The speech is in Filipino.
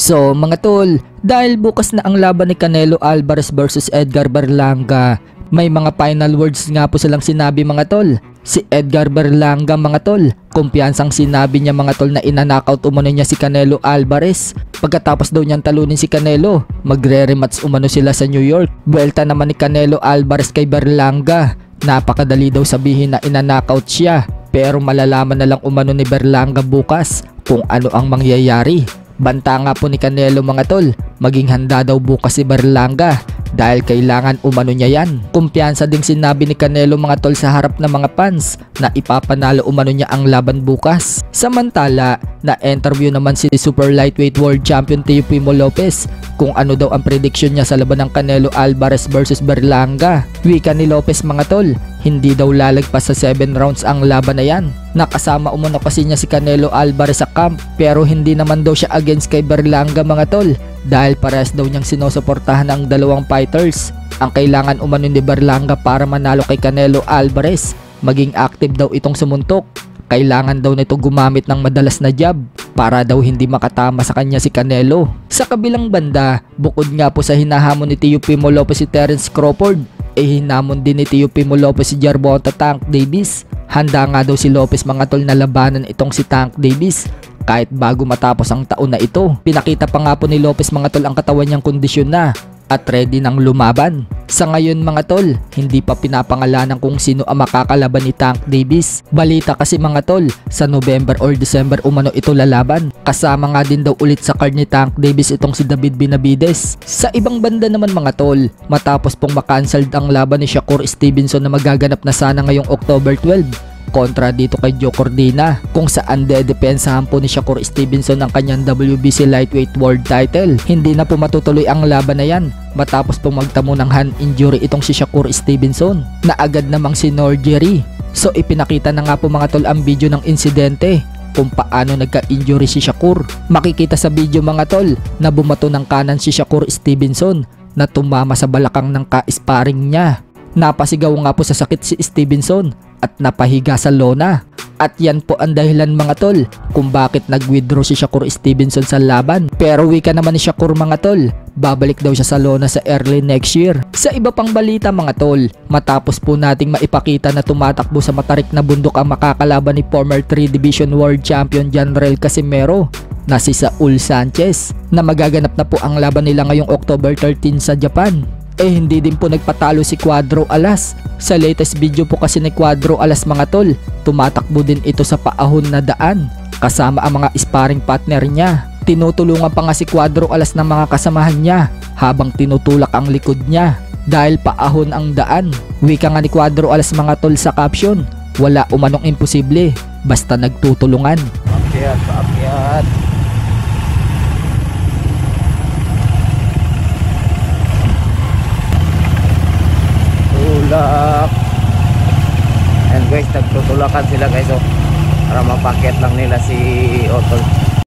So mga tol, dahil bukas na ang laban ni Canelo Alvarez versus Edgar Berlanga, may mga final words nga po silang sinabi mga tol. Si Edgar Berlanga mga tol, kumpiyansang sinabi niya mga tol na inanakaut umano niya si Canelo Alvarez. Pagkatapos daw niyang talunin si Canelo, magre-rematch umano sila sa New York. Buwelta naman ni Canelo Alvarez kay Berlanga. Napakadali daw sabihin na inanakaut siya, pero malalaman na lang umano ni Berlanga bukas kung ano ang mangyayari. Banta nga po ni Canelo mga tol, maging handa daw bukas si Berlanga dahil kailangan umano niya yan. Kumpiyansa ding sinabi ni Canelo mga tol sa harap ng mga fans na ipapanalo umano niya ang laban bukas. Samantala, na-interview naman si Super Lightweight World Champion Teofimo Lopez kung ano daw ang prediction niya sa laban ng Canelo Alvarez versus Berlanga. Wika ni Lopez mga tol, hindi daw lalagpas sa 7 rounds ang laban na yan. Nakasama umano kasi niya si Canelo Alvarez sa camp, pero hindi naman daw siya against kay Berlanga mga tol dahil parehas daw niyang sinusuportahan ang dalawang fighters. Ang kailangan umano ni Berlanga para manalo kay Canelo Alvarez, maging active daw itong sumuntok. Kailangan daw nito gumamit ng madalas na jab para daw hindi makatama sa kanya si Canelo. Sa kabilang banda, bukod nga po sa hinahamon ni Teofimo Lopez si Terence Crawford, hinamon din ni Teofimo Lopez si Gervonta Tank Davis. Handa nga daw si Lopez mga tol na labanan itong si Tank Davis kahit bago matapos ang taon na ito. Pinakita pa nga po ni Lopez mga tol ang katawan niyang kondisyon na at ready nang lumaban. Sa ngayon mga tol, hindi pa pinapangalanan kung sino ang makakalaban ni Tank Davis. Balita kasi mga tol, sa November or December umano ito lalaban. Kasama nga din daw ulit sa card ni Tank Davis itong si David Benavidez. Sa ibang banda naman mga tol, matapos pong makancelled ang laban ni Shakur Stevenson na magaganap na sana ngayong October 12 kontra dito kay Joe Cordina, kung saan dedepensahan po ni Shakur Stevenson ang kanyang WBC Lightweight World Title. Hindi na po matutuloy ang laban na yan matapos pong magtamo ng hand injury itong si Shakur Stevenson na agad namang sinorgery. So ipinakita na nga po mga tol ang video ng insidente kung paano nagka-injury si Shakur. Makikita sa video mga tol na bumato ng kanan si Shakur Stevenson na tumama sa balakang ng ka-sparring niya. Napasigaw nga po sa sakit si Stevenson at napahiga sa lona. At yan po ang dahilan mga tol kung bakit nag-withdraw si Shakur Stevenson sa laban. Pero wika naman ni Shakur mga tol, babalik daw siya sa lona sa early next year. Sa iba pang balita mga tol, matapos po nating maipakita na tumatakbo sa matarik na bundok ang makakalaban ni former 3 Division World Champion Janrell Casimero na si Saul Sanchez, na magaganap na po ang laban nila ngayong October 13 sa Japan. Hindi din po nagpatalo si Cuadro Alas. Sa latest video po kasi ni Cuadro Alas mga tol, tumatakbo din ito sa paahon na daan kasama ang mga sparring partner niya. Tinutulungan pa nga si Cuadro Alas ng mga kasamahan niya habang tinutulak ang likod niya dahil paahon ang daan. Wika nga ni Cuadro Alas mga tol sa caption, wala umanong imposible basta nagtutulungan. Paakyat. And guys, nagtutulakan sila guys para mapakyat lang nila si Otol.